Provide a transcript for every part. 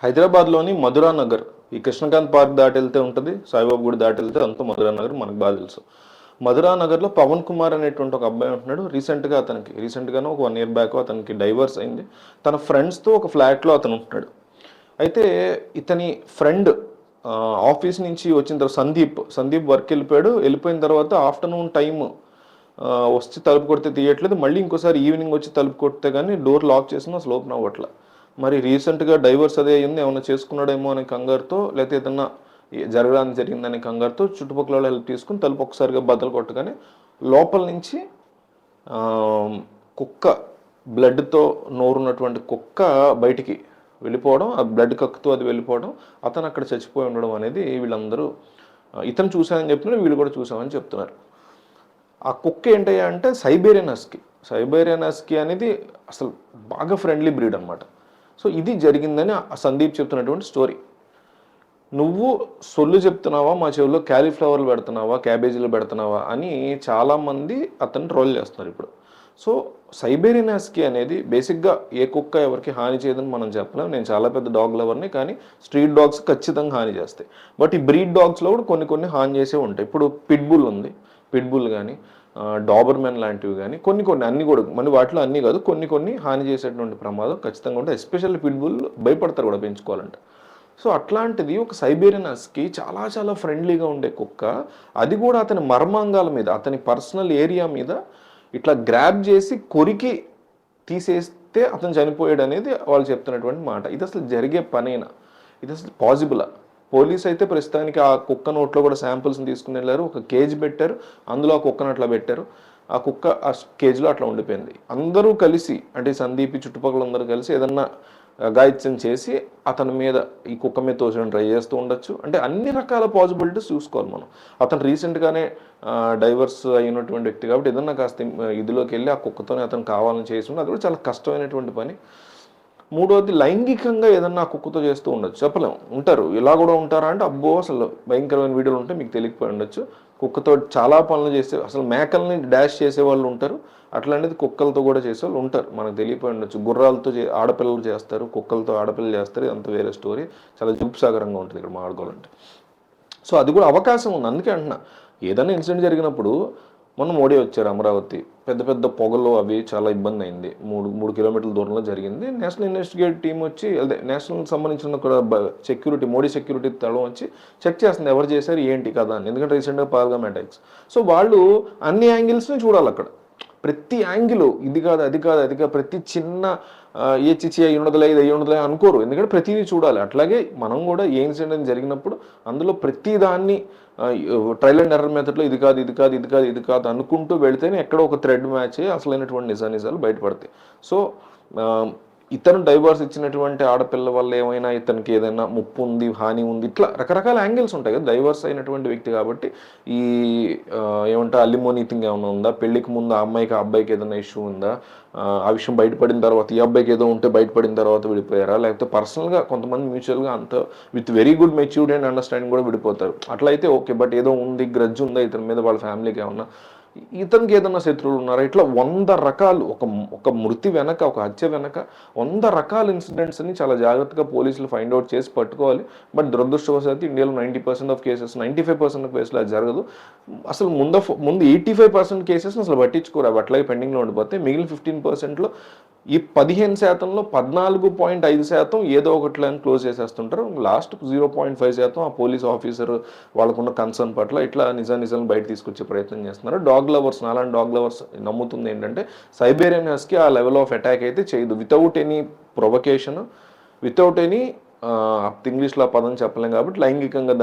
హైదరాబాద్లోని మధురా నగర్, ఈ కృష్ణకాంత్ పార్క్ దాటి వెళ్తే ఉంటుంది, సాయిబాబు గుడి దాటి వెళ్తే అంతా మధురా నగర్ మనకు బాగా తెలుసు. మధురా నగర్లో పవన్ కుమార్ అనేటువంటి ఒక అబ్బాయి ఉంటున్నాడు. రీసెంట్గానే ఒక 1 year బ్యాక్ అతనికి డైవర్స్ అయింది. తన ఫ్రెండ్స్తో ఒక ఫ్లాట్లో అతను ఉంటున్నాడు. అయితే ఇతని ఫ్రెండ్ ఆఫీస్ నుంచి వచ్చిన తర్వాత సందీప్ వర్క్ వెళ్ళిపోయిన తర్వాత ఆఫ్టర్నూన్ టైం వచ్చి తలుపు కొడితే తీయట్లేదు. మళ్ళీ ఇంకోసారి ఈవినింగ్ వచ్చి తలుపు కొడితే కానీ డోర్ లాక్ చేసినా అసలు ఓపెన్ అవ్వట్ల. మరి రీసెంట్గా డైవర్స్ అదే అయింది, ఏమైనా చేసుకున్నాడేమో అనే కంగారుతో, లేకపోతే ఏదన్నా జరగడానికి జరిగిందనే కంగారుతో చుట్టుపక్కల హెల్ప్ తీసుకుని తలుపు ఒకసారిగా బద్దలు కొట్టగానే లోపల నుంచి కుక్క, బ్లడ్తో నోరున్నటువంటి కుక్క బయటికి వెళ్ళిపోవడం, ఆ బ్లడ్ కక్కుతూ అది వెళ్ళిపోవడం, అతను అక్కడ చచ్చిపోయి ఉండడం అనేది వీళ్ళందరూ ఇతను చూశానని చెప్తున్నారు, వీళ్ళు కూడా చూసామని చెప్తున్నారు. ఆ కుక్క ఏంటయ్యా అంటే సైబేరియన్ హస్కీ అనేది అసలు బాగా ఫ్రెండ్లీ బ్రీడ్ అనమాట. సో ఇది జరిగిందని సందీప్ చెప్తున్నటువంటి స్టోరీ. నువ్వు సొల్లు చెప్తున్నావా, మా చెవుల్లో క్యాలీఫ్లవర్లు పెడుతున్నావా, క్యాబేజీలు పెడుతున్నావా అని చాలామంది అతన్ని ట్రోల్ చేస్తున్నారు ఇప్పుడు. సో సైబేరియన్ హస్కీ అనేది బేసిక్గా ఏ కుక్క ఎవరికి హాని చేయదని మనం చెప్పలేం. నేను చాలా పెద్ద డాగ్ లవర్ని, కానీ స్ట్రీట్ డాగ్స్ ఖచ్చితంగా హాని చేస్తాయి. బట్ ఈ బ్రీడ్ డాగ్స్లో కూడా కొన్ని హాని చేసే ఉంటాయి. ఇప్పుడు పిట్బుల్ కానీ డాబర్మెన్ లాంటివి కానీ కొన్ని అన్ని కూడా, మరి వాటిలో అన్నీ కాదు, కొన్ని హాని చేసేటువంటి ప్రమాదం ఖచ్చితంగా ఉంటాయి. ఎస్పెషల్లీ పిట్బుల్ భయపడతారు కూడా పెంచుకోవాలంటే. సో అట్లాంటిది ఒక సైబేరియన్ హస్కీ చాలా చాలా ఫ్రెండ్లీగా ఉండే కుక్క, అది కూడా అతని మర్మాంగాల మీద, అతని పర్సనల్ ఏరియా మీద ఇట్లా గ్రాబ్ చేసి కొరికి తీసేస్తే అతను చనిపోయాడు అనేది వాళ్ళు చెప్తున్నటువంటి మాట. ఇది అసలు జరిగే పనేనా? ఇది అసలు పాసిబులా? పోలీస్ అయితే ప్రస్తుతానికి ఆ కుక్క నోట్లో కూడా శాంపుల్స్ని తీసుకుని వెళ్ళారు, ఒక కేజ్ పెట్టారు, అందులో ఆ కుక్కను అట్లా పెట్టారు. ఆ కుక్క ఆ కేజ్లో అట్లా ఉండిపోయింది. అందరూ కలిసి, అంటే సందీప్ చుట్టుపక్కల అందరూ కలిసి ఏదన్నా గాయత్యం చేసి అతని మీద, ఈ కుక్క మీద తోచడం ట్రై చేస్తూ ఉండొచ్చు. అంటే అన్ని రకాల పాసిబిలిటీస్ చూసుకోవాలి మనం. అతను రీసెంట్గానే డైవర్స్ అయినటువంటి వ్యక్తి కాబట్టి ఏదన్నా కాస్త ఇదిలోకి వెళ్ళి ఆ కుక్కతోనే అతను కావాలని చేసి అది కూడా చాలా కష్టమైనటువంటి పని. మూడోది, లైంగికంగా ఏదన్నా కుక్కతో చేస్తూ ఉండొచ్చు, చెప్పలేము. ఉంటారు, ఇలా కూడా ఉంటారా అంటే అబ్బో అసలు భయంకరమైన వీడియోలు ఉంటే మీకు తెలియకపోయి ఉండొచ్చు. కుక్కతో చాలా పనులు చేసే, అసలు మేకల్ని డాష్ చేసే వాళ్ళు ఉంటారు, అట్లాంటిది కుక్కలతో కూడా చేసే వాళ్ళు ఉంటారు, మనకు తెలియపోయి ఉండొచ్చు. గుర్రాలతో ఆడపిల్లలు చేస్తారు, కుక్కలతో ఆడపిల్లలు చేస్తారు, అంత వేరే స్టోరీ. చాలా జూప్సాగరంగా ఉంటుంది ఇక్కడ మాట్లాడుకోవాలంటే. సో అది కూడా అవకాశం ఉంది. అందుకే అంటున్నా, ఏదైనా ఇన్సిడెంట్ జరిగినప్పుడు, మొన్న మోడీ వచ్చారు అమరావతి, పెద్ద పొగలు అవి చాలా ఇబ్బంది అయింది. 3 kilometerల దూరంలో జరిగింది. నేషనల్ ఇన్వెస్టిగేట్ టీం వచ్చి, అదే నేషనల్ సంబంధించిన సెక్యూరిటీ, మోడీ సెక్యూరిటీ తలం వచ్చి చెక్ చేస్తుంది ఎవరు చేశారు ఏంటి కదా అని. ఎందుకంటే రీసెంట్గా పహల్గామ్ అటాక్స్. సో వాళ్ళు అన్ని యాంగిల్స్ని చూడాలి అక్కడ, ప్రతి యాంగిల్, ఇది కాదు అది కాదు, ప్రతి చిన్న ఏ చిచి అయ్యి ఉండదులే, ఇది అయ్యి ఉండదులే అనుకోరు, ఎందుకంటే ప్రతిదీ చూడాలి. అట్లాగే మనం కూడా ఏ ఇన్సిడెంట్ జరిగినప్పుడు అందులో ప్రతి దాన్ని ట్రయల్ అండ్ ఎర్రర్ మెథడ్లో ఇది కాదు అనుకుంటూ వెళితేనే ఎక్కడో ఒక థ్రెడ్ మ్యాచ్ అయ్యి అసలైనటువంటి నిజాలు బయటపడతాయి. సో ఇతను డైవర్స్ ఇచ్చినటువంటి ఆడపిల్ల వల్ల ఏమైనా ఇతనికి ఏదైనా ముప్పు ఉంది, హాని ఉంది, ఇట్లా రకరకాల యాంగిల్స్ ఉంటాయి కదా. డైవర్స్ అయినటువంటి వ్యక్తి కాబట్టి ఈ ఏమంటారు అల్లిమోనీ థింగ్ ఏమైనా ఉందా, పెళ్లికి ముందు ఆ అబ్బాయికి ఏదైనా ఇష్యూ ఉందా, ఆ విషయం బయటపడిన తర్వాత ఈ అబ్బాయికి ఏదో ఉంటే బయటపడిన తర్వాత విడిపోయారా, లేకపోతే పర్సనల్గా కొంతమంది మ్యూచువల్గా అంత with very good matured and understanding కూడా విడిపోతారు. అట్లా అయితే ఓకే. బట్ ఏదో ఉంది, గ్రడ్జ్ ఉందా ఇతని మీద, వాళ్ళ ఫ్యామిలీకి ఏమన్నా, ఇతనికి ఏదన్నా శత్రువులు ఉన్నారా, ఇట్లా 100 రకాలు, ఒక మృతి వెనక, ఒక హత్య వెనక 100 రకాల ఇన్సిడెంట్స్ని చాలా జాగ్రత్తగా పోలీసులు ఫైండ్ అవుట్ చేసి పట్టుకోవాలి. బట్ దురదృష్టవశాత్తు ఇండియాలో 90% ఆఫ్ కేసెస్, 95% ఆఫ్ కేసులు అది జరగదు. అసలు ముందు 85% కేసెస్ అసలు పట్టించుకోరు, అవి అట్లాగే పెండింగ్లో ఉండిపోతాయి. మిగిలిన 15%లో ఈ 15%లో 14.5% ఏదో ఒకటి క్లోజ్ చేసేస్తుంటారు. లాస్ట్ 0.5% ఆ పోలీస్ ఆఫీసర్ వాళ్ళకున్న కన్సర్న్ పట్ల ఇట్లా నిజాన్ని బయట తీసుకొచ్చే ప్రయత్నం చేస్తున్నారు. డాగ్ లవర్స్, నాలాంటి డాగ్ లవర్స్ నమ్ముతుంది ఏంటంటే సైబేరియన్ హస్కీ ఆ లెవెల్ ఆఫ్ అటాక్ అయితే చేయదు, without any provocation, without any ఇంగ్లీష్లో ఆ పదం చెప్పలేం కాబట్టి లైంగికంగా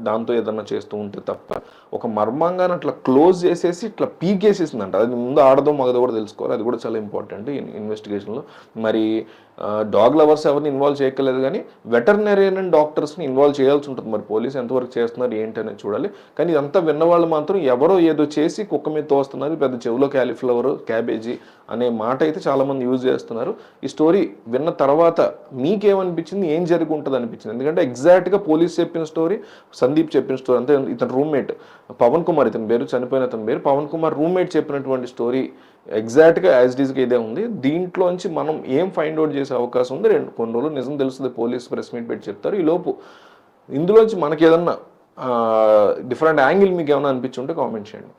దాంతో ఏదన్నా చేస్తూ ఉంటే తప్ప, ఒక మర్మంగానే అట్లా క్లోజ్ చేసేసి ఇట్లా పీకేసేసిందంట. అది ముందు ఆడదో మగదో కూడా తెలుసుకోవాలి, అది కూడా చాలా ఇంపార్టెంట్ ఇన్వెస్టిగేషన్లో. మరి డాగ్ లవర్స్ ఎవరిని ఇన్వాల్వ్ చేయక్కర్లేదు, కానీ వెటర్నరీయన్ అండ్ డాక్టర్స్ని ఇన్వాల్వ్ చేయాల్సి ఉంటుంది. మరి పోలీసు ఎంతవరకు చేస్తున్నారు ఏంటి అనేది చూడాలి. కానీ ఇదంతా విన్నవాళ్ళు మాత్రం ఎవరో ఏదో చేసి కుక్క మీద తోస్తున్నారు, పెద్ద చెవులో క్యాలీఫ్లవర్, క్యాబేజీ అనే మాట అయితే చాలామంది యూజ్ చేస్తున్నారు. ఈ స్టోరీ విన్న తర్వాత మీకేమనిపించింది, ఏం జరిగి ఉంటుంది అనిపించింది? ఎందుకంటే ఎగ్జాక్ట్గా పోలీస్ చెప్పిన స్టోరీ, సందీప్ చెప్పిన స్టోరీ, అంతే. ఇతని రూమ్మేట్ పవన్ కుమార్, ఇతని పేరు, చనిపోయిన అతని పేరు పవన్ కుమార్, రూమ్మేట్ చెప్పినటువంటి స్టోరీ ఎగ్జాక్ట్గా యాజ్ డీజ్గా ఇదే ఉంది. దీంట్లోంచి మనం ఏం ఫైండ్ అవుట్ చేసే అవకాశం ఉంది, కొన్ని రోజులు నిజం తెలుస్తుంది, పోలీస్ ప్రెస్ మీట్ పెట్టి చెప్తారు. ఈ లోపు ఇందులోంచి మనకి ఏదన్నా డిఫరెంట్ యాంగిల్ మీకు ఏమైనా అనిపించి ఉంటే కామెంట్ చేయండి.